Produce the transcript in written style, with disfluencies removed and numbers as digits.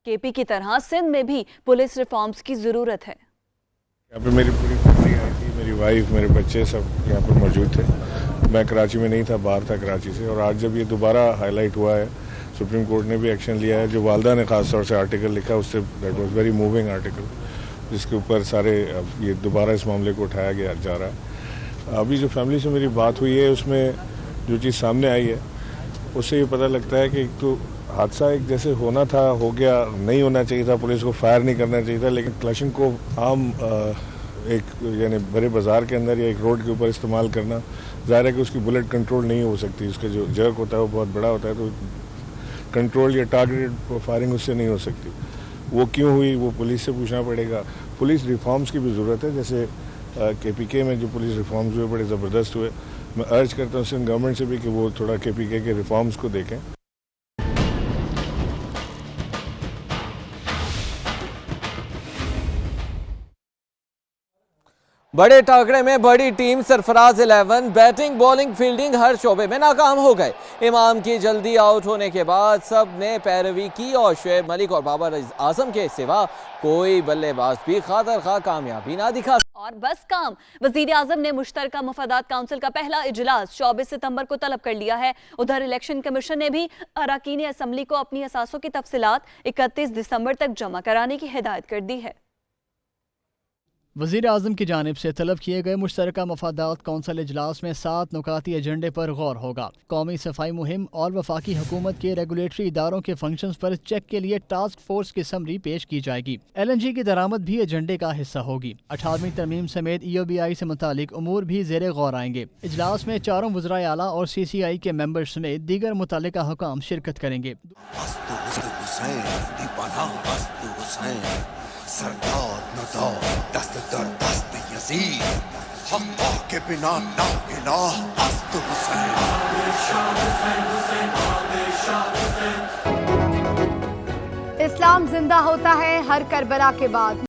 KP की तरह सिंध में भी पुलिस रिफॉर्म्स की जरूरत है। यहाँ पे मेरी पूरी फैमिली आई थी, मेरी वाइफ, मेरे बच्चे सब यहाँ पर मौजूद थे। मैं कराची में नहीं था, बाहर था कराची से। और आज जब ये दोबारा हाईलाइट हुआ है, सुप्रीम कोर्ट ने भी एक्शन लिया है। जो वालदा ने खास तौर से आर्टिकल लिखा, उससे that was very moving article, जिसके ऊपर सारे ये दोबारा इस मामले को उठाया गया जा रहा है। अभी जो फैमिली से मेरी बात हुई है, उसमें जो चीज़ सामने आई है, उससे ये पता लगता है कि एक तो हादसा एक जैसे होना था हो गया, नहीं होना चाहिए था, पुलिस को फायर नहीं करना चाहिए था, लेकिन क्लैशिंग को आम एक यानी बड़े बाज़ार के अंदर या एक रोड के ऊपर इस्तेमाल करना, ज़ाहिर है कि उसकी बुलेट कंट्रोल नहीं हो सकती। उसका जो जर्क होता है वो बहुत बड़ा होता है, तो कंट्रोल या टारगेटेड फायरिंग उससे नहीं हो सकती। वो क्यों हुई वो पुलिस से पूछना पड़ेगा। पुलिस रिफॉर्म्स की भी ज़रूरत है। जैसे KPK में जो पुलिस रिफॉर्म्स हुए बड़े ज़बरदस्त हुए। मैं अर्ज करता हूँ सिंध गवर्नमेंट से भी कि वो थोड़ा KPK के रिफॉर्म्स को देखें। बड़े टाकरे में बड़ी team Sarfaraz 11 batting bowling fielding हर शोबे में नाकाम हो गए। इमाम की जल्दी आउट होने के बाद सब ने पैरवी की और शुएब मलिक और बाबर आजम के सिवा कोई बल्लेबाज भी खातर खा कामयाबी ना दिखा। और बस काम, वजीर आजम ने मुश्तरका मुफादात काउंसिल का पहला इजलास 24 सितंबर को तलब कर लिया है। उधर इलेक्शन कमीशन ने भी अरकान असम्बली को अपनी असासों की तफसीलात 31 दिसंबर तक जमा कराने की हिदायत कर दी है। वज़ीर आज़म की जानिब से तलब किए गए मुश्तरका मफादात कौंसिल इजलास में 7 नुकाती एजेंडे पर गौर होगा। कौमी सफाई मुहिम और वफाकी हुकूमत के रेगुलेटरी इदारों के फंक्शंस पर चेक के लिए टास्क फोर्स की समरी पेश की जाएगी। LNG की दरामद भी एजेंडे का हिस्सा होगी। 18वीं तरमीम समेत EOBI से मुतालिक उमूर भी ज़ेरे गौर आएंगे। इजलास में 4 वज़राए आला और CCI के मेंबर समेत दीगर मुतल्लिका हुकाम शिरकत करेंगे। सरदार नदार दस्त दर दस्त यजीद अल्लाह के बिना ना इलाह अस्त हुसैन। इस्लाम जिंदा होता है हर करबला के बाद।